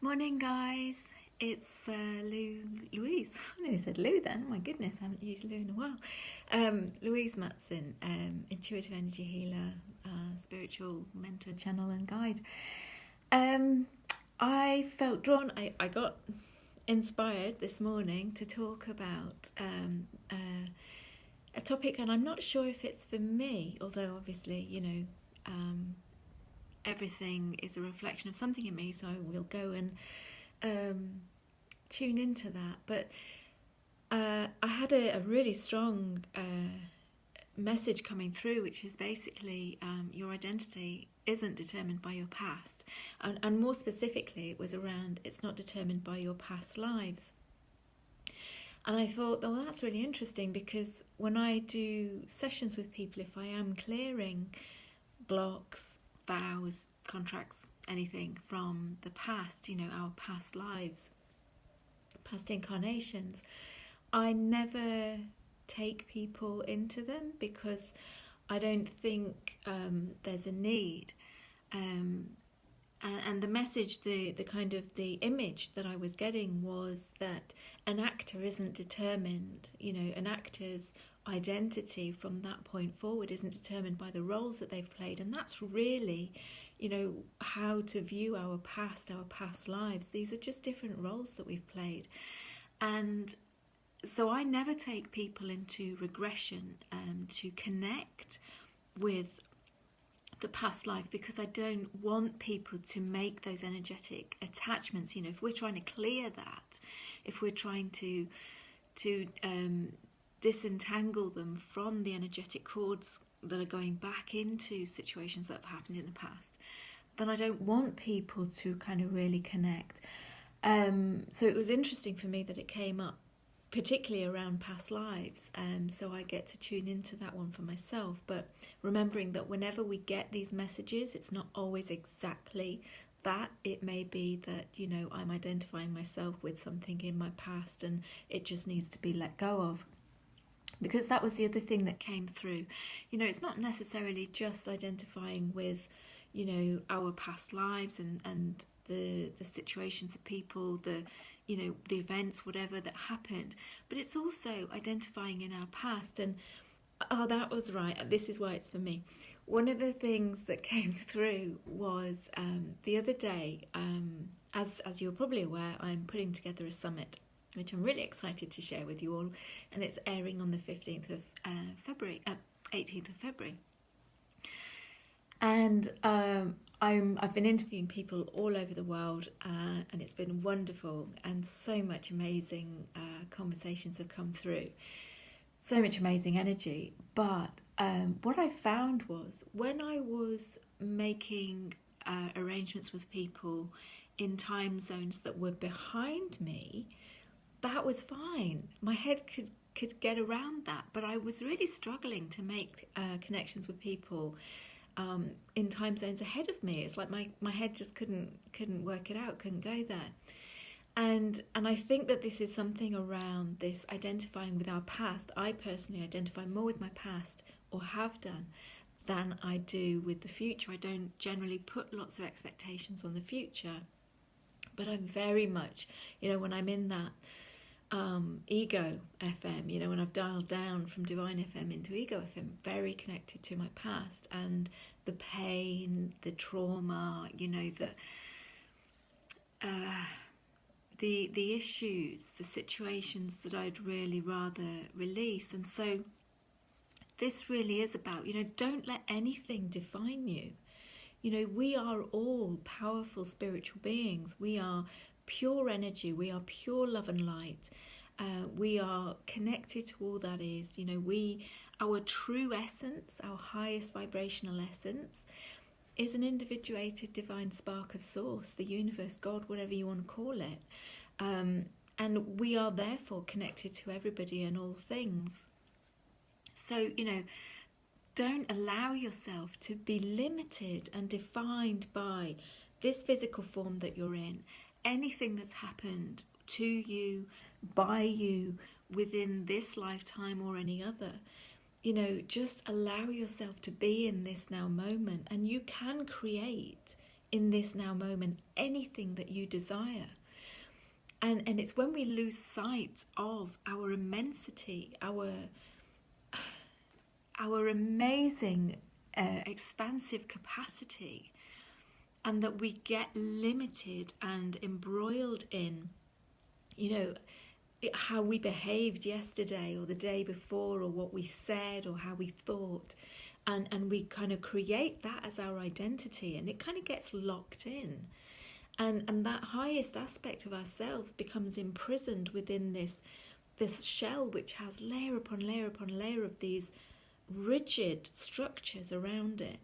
Morning, guys. It's Louise. I nearly said Lou then. My goodness, I haven't used Lou in a while. Louise Matson, intuitive energy healer, spiritual mentor, channel, and guide. I felt drawn. I got inspired this morning to talk about a topic, and I'm not sure if it's for me, although obviously, everything is a reflection of something in me, so I will go and tune into that. But I had a really strong message coming through, which is basically your identity isn't determined by your past, and more specifically, it was around it's not determined by your past lives. And I thought, well, that's really interesting, because when I do sessions with people, if I am clearing blocks, vows, contracts, anything from the past, our past lives, past incarnations, I never take people into them, because I don't think there's a need. And the message, the kind of the image that I was getting was that an actor isn't determined, an actor's identity from that point forward isn't determined by the roles that they've played. And that's really, how to view our past lives. These are just different roles that we've played. And so I never take people into regression to connect with the past life, because I don't want people to make those energetic attachments. If we're trying to clear that, if we're trying to disentangle them from the energetic cords that are going back into situations that have happened in the past, then I don't want people to kind of really connect. So it was interesting for me that it came up particularly around past lives, so I get to tune into that one for myself. But remembering that whenever we get these messages, it's not always exactly that. It may be that I'm identifying myself with something in my past and it just needs to be let go of, because that was the other thing that came through. It's not necessarily just identifying with our past lives and the situations of people, the events, whatever that happened, but it's also identifying in our past. And that was right, this is why it's for me. One of the things that came through was the other day, as you're probably aware, I'm putting together a summit which I'm really excited to share with you all, and it's airing on the 15th of February, 18th of February. And I've been interviewing people all over the world, and it's been wonderful, and so much amazing conversations have come through, so much amazing energy. But what I found was, when I was making arrangements with people in time zones that were behind me, that was fine. My head could get around that, but I was really struggling to make connections with people in time zones ahead of me. It's like my head just couldn't work it out, couldn't go there. And I think that this is something around this identifying with our past. I personally identify more with my past, or have done, than I do with the future. I don't generally put lots of expectations on the future, but I'm very much, when I'm in that ego FM, when I've dialed down from Divine FM into ego FM, very connected to my past and the pain, the trauma, the issues, the situations that I'd really rather release. And so this really is about, don't let anything define you. We are all powerful spiritual beings. We are pure energy. We are pure love and light. We are connected to all that is. Our true essence, our highest vibrational essence, is an individuated divine spark of source, the universe, God, whatever you want to call it. And we are therefore connected to everybody and all things. So, don't allow yourself to be limited and defined by this physical form that you're in, anything that's happened to you, by you, within this lifetime or any other. Just allow yourself to be in this now moment, and you can create in this now moment anything that you desire. And it's when we lose sight of our immensity, our amazing expansive capacity, and that we get limited and embroiled in, how we behaved yesterday or the day before, or what we said or how we thought, and we kind of create that as our identity, and it kind of gets locked in, and that highest aspect of ourselves becomes imprisoned within this shell, which has layer upon layer upon layer of these rigid structures around it.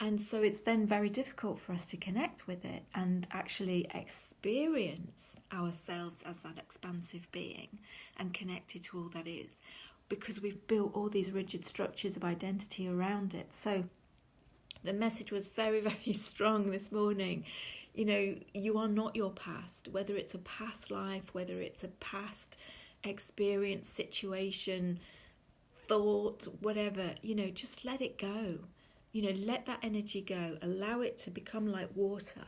And so it's then very difficult for us to connect with it and actually experience ourselves as that expansive being and connected to all that is, because we've built all these rigid structures of identity around it. So the message was very, very strong this morning. You are not your past, whether it's a past life, whether it's a past experience, situation, thought, whatever, just let it go. Let that energy go, allow it to become like water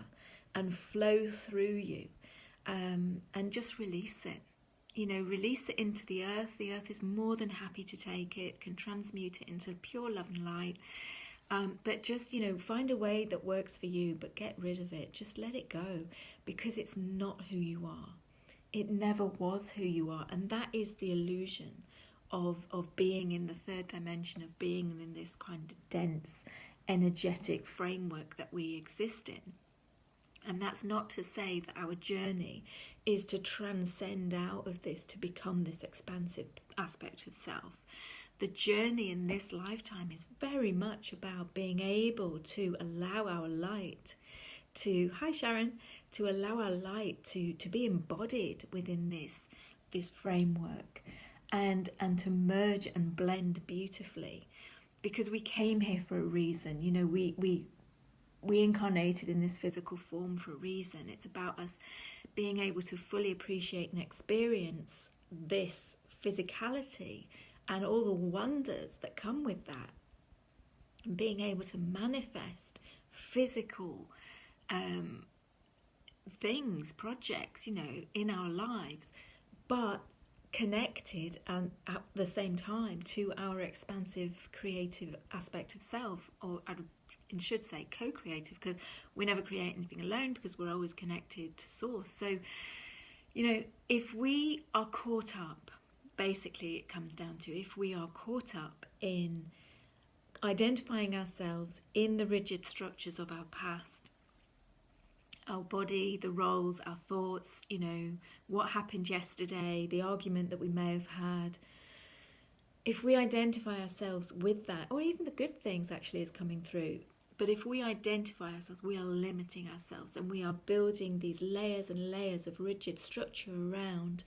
and flow through you, and just release it. Release it into the earth. The earth is more than happy to take it, can transmute it into pure love and light. But just, find a way that works for you, but get rid of it. Just let it go, because it's not who you are. It never was who you are. And that is the illusion of being in the third dimension, of being in this kind of dense, energetic framework that we exist in. And that's not to say that our journey is to transcend out of this, to become this expansive aspect of self. The journey in this lifetime is very much about being able to allow our light to, hi Sharon, to allow our light to be embodied within this framework, and to merge and blend beautifully, because we came here for a reason. We incarnated in this physical form for a reason. It's about us being able to fully appreciate and experience this physicality and all the wonders that come with that, and being able to manifest physical things, projects, in our lives, but connected and at the same time to our expansive creative aspect of self, or I should say co-creative, because we never create anything alone, because we're always connected to source. So if we are caught up, basically it comes down to, if we are caught up in identifying ourselves in the rigid structures of our past, our body, the roles, our thoughts, what happened yesterday, the argument that we may have had. If we identify ourselves with that, or even the good things actually is coming through, but if we identify ourselves, we are limiting ourselves, and we are building these layers and layers of rigid structure around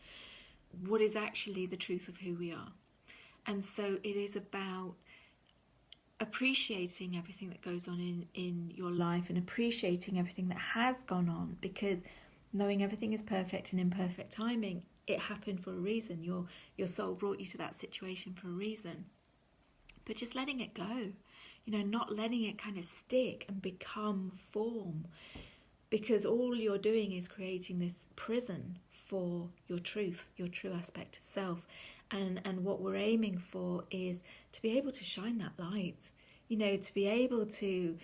what is actually the truth of who we are. And so it is about appreciating everything that goes on in your life, and appreciating everything that has gone on, because knowing everything is perfect and in perfect timing, it happened for a reason. Your soul brought you to that situation for a reason. But just letting it go, not letting it kind of stick and become form, because all you're doing is creating this prison for your truth, your true aspect of self. And what we're aiming for is to be able to shine that light, to be able to,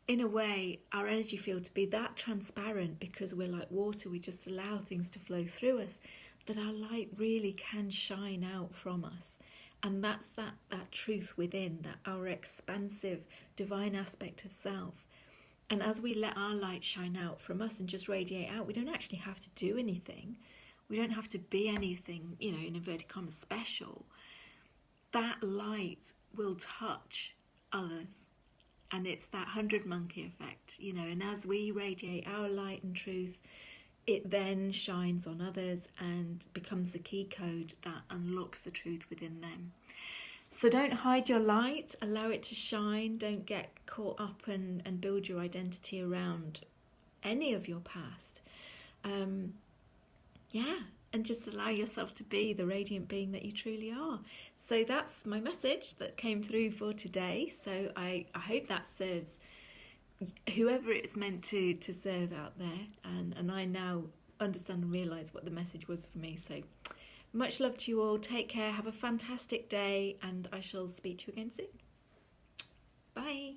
in a way, our energy field to be that transparent, because we're like water, we just allow things to flow through us, that our light really can shine out from us. And that's that truth within, that our expansive divine aspect of self. And as we let our light shine out from us and just radiate out, we don't actually have to do anything. We don't have to be anything, in inverted commas, special. That light will touch others. And it's that 100 monkey effect, and as we radiate our light and truth, it then shines on others and becomes the key code that unlocks the truth within them. So don't hide your light, allow it to shine. Don't get caught up and build your identity around any of your past. And just allow yourself to be the radiant being that you truly are. So that's my message that came through for today. So I hope that serves whoever it's meant to serve out there. And I now understand and realise what the message was for me. So much love to you all. Take care. Have a fantastic day, and I shall speak to you again soon. Bye.